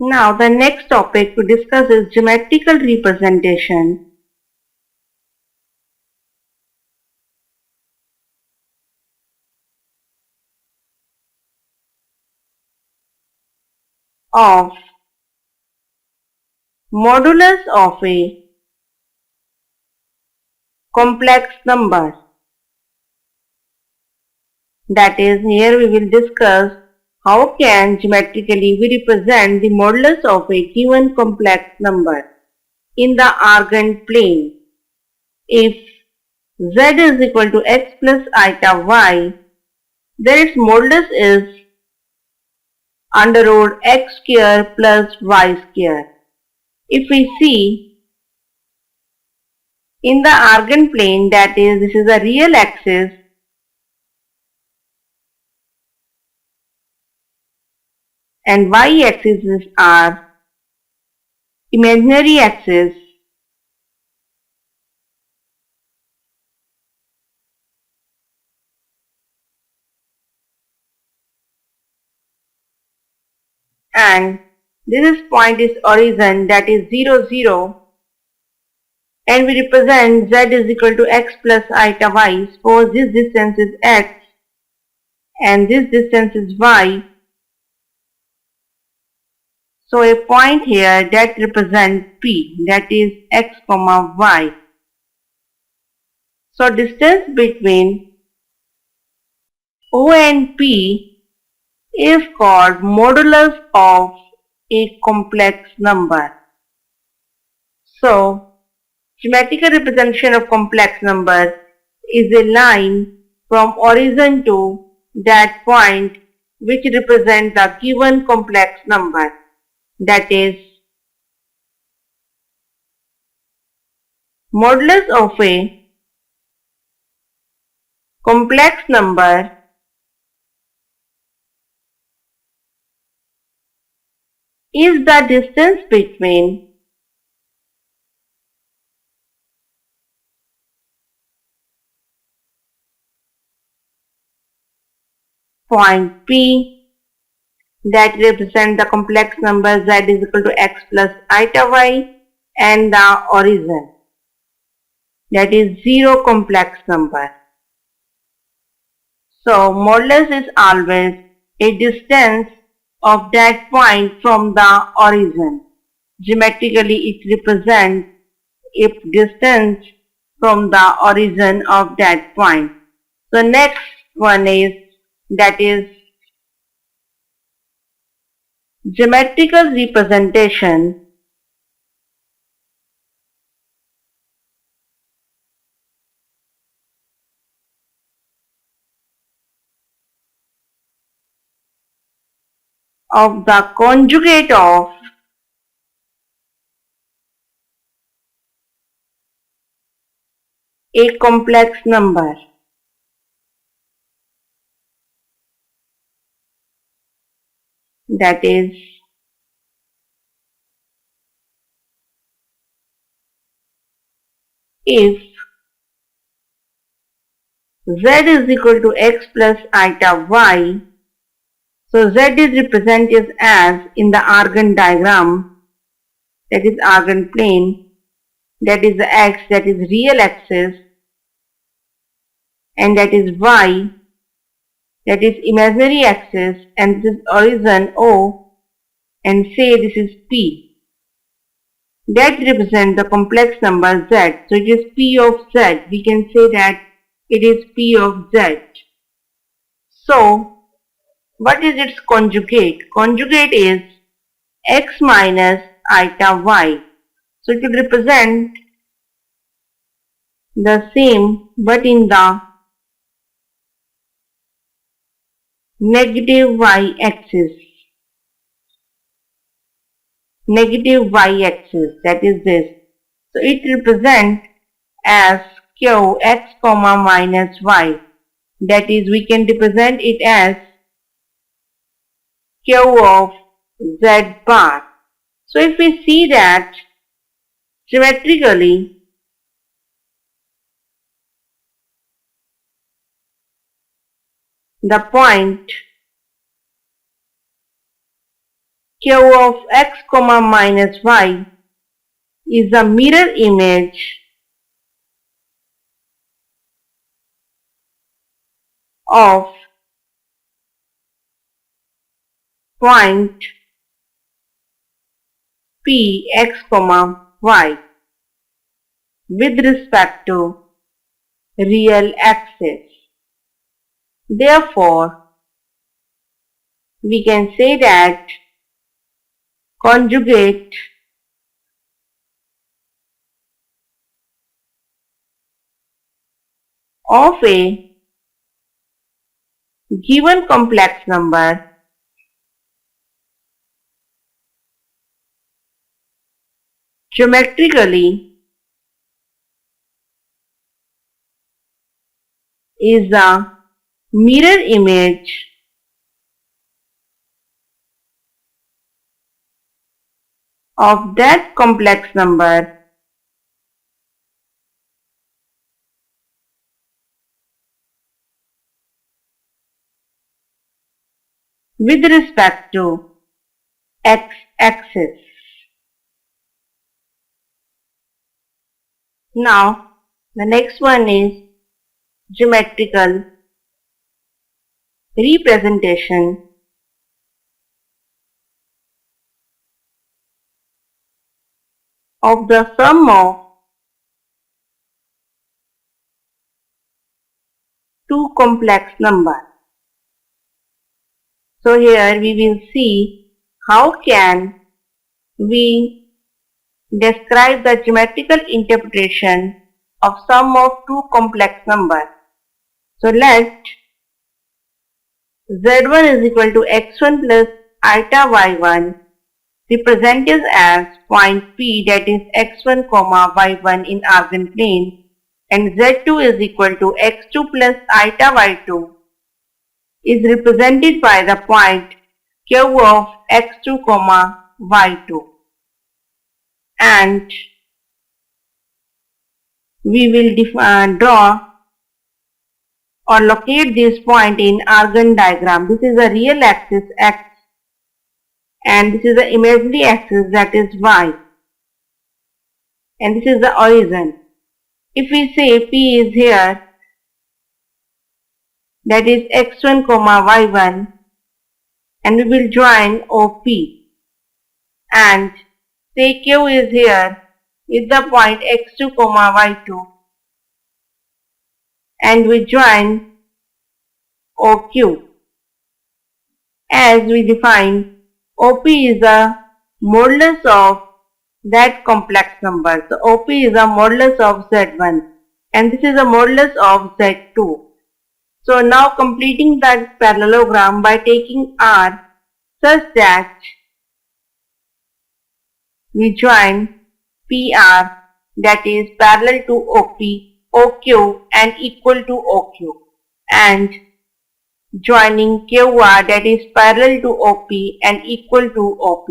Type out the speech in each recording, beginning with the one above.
Now the next topic to discuss is geometrical representation of modulus of a complex number. That is, here we will discuss how can geometrically we represent the modulus of a given complex number in the Argand plane. If z is equal to x plus iota y, then its modulus is under root x square plus y square. If we see in the Argand plane, that is, this is a real axis and y-axis are imaginary axis, and this point is origin, that is 0 0, and we represent z is equal to x plus iota y. Suppose this distance is x and this distance is y. So a point here that represents p, that is x comma y. So distance between O and P is called modulus of a complex number. So geometrical representation of complex number is a line from origin to that point which represents the given complex number. That is, modulus of a complex number is the distance between point P that represents the complex number z is equal to x plus iota y and the origin, that is 0 complex number. So modulus is always a distance of that point from the origin. Geometrically it represents a distance from the origin of that point. So next one is, that is geometrical representation of the conjugate of a complex number. That is, if z is equal to x plus iota y, so z is represented as in the Argand diagram, that is Argand plane, that is the x, that is real axis, and that is y, that is imaginary axis, and this is origin O, and say this is P. That represents the complex number z. So it is P of z. We can say that it is P of z. So what is its conjugate? Conjugate is x minus iota y. So it will represent the same but in the negative y-axis. Negative y-axis, that is this. So it represents as q x comma minus y. That is, we can represent it as q of z bar. So if we see that geometrically, the point Q of x comma minus y is a mirror image of point P x comma y with respect to real axis. Therefore, we can say that conjugate of a given complex number geometrically is a mirror image of that complex number with respect to x-axis. Now, the next one is geometrical representation of the sum of two complex numbers. So here we will see how can we describe the geometrical interpretation of sum of two complex numbers. So let z1 is equal to x1 plus eta y1 represented as point P, that is x1 comma y1 in eigenplane, and z2 is equal to x2 plus eta y2 is represented by the point Q of x2 comma y2, and we will draw or locate this point in Argand diagram. This is a real axis x and this is the imaginary axis, that is y, and this is the origin. If we say P is here, that is x1 comma y1, and we will join OP, and say Q is here with the point x2 comma y2, and we join OQ. As we define, OP is a modulus of that complex number. So OP is a modulus of Z1 and this is a modulus of Z2. So now completing that parallelogram by taking R such that we join PR, that is parallel to OP, OQ and equal to OQ, and joining QR, that is parallel to OP and equal to OP.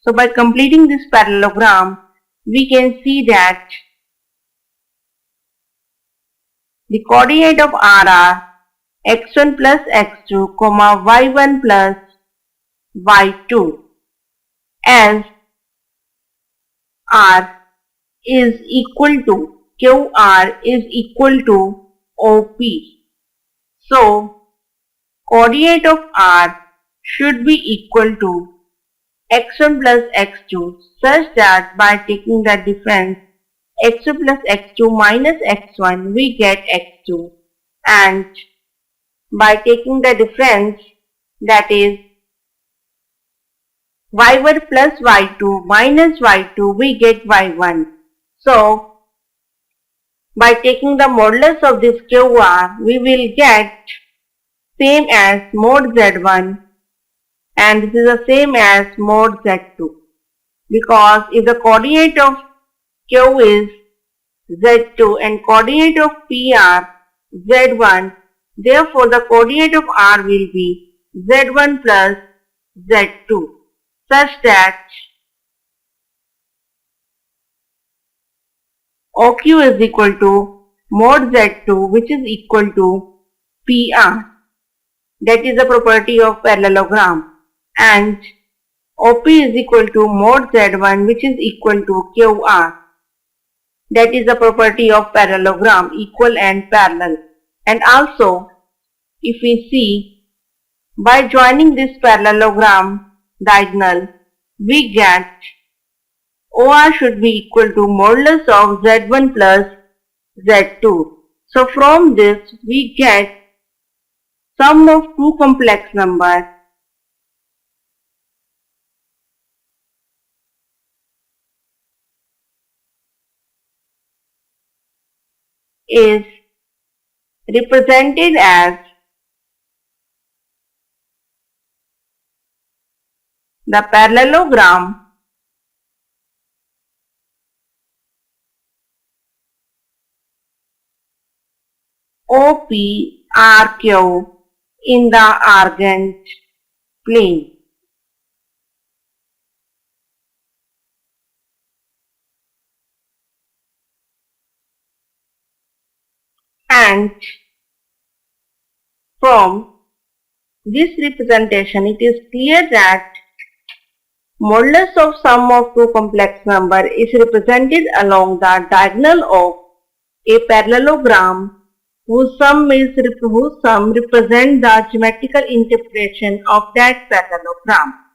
So by completing this parallelogram, we can see that the coordinate of R are x1 plus x2, comma y1 plus y2, as R is equal to, QR is equal to OP. So coordinate of R should be equal to x1 plus x2 such that by taking the difference x1 plus x2 minus x1 we get x2, and by taking the difference, that is y1 plus y2 minus y2 we get y1. So by taking the modulus of this QR we will get same as mod z1 and this is the same as mod z2, because if the coordinate of Q is z2 and coordinate of P are z1, therefore the coordinate of R will be z1 plus z2 such that OQ is equal to mod z2 which is equal to PR. That is the property of parallelogram, and OP is equal to mod Z1, which is equal to QR. That is the property of parallelogram, equal and parallel. And also, if we see, by joining this parallelogram diagonal, we get OR should be equal to modulus of Z1 plus Z2. So from this, we get sum of two complex numbers is represented as the parallelogram OPRQ in the argent plane. And from this representation, it is clear that modulus of sum of two complex number is represented along the diagonal of a parallelogram whose sum represents the geometrical interpretation of that parallelogram.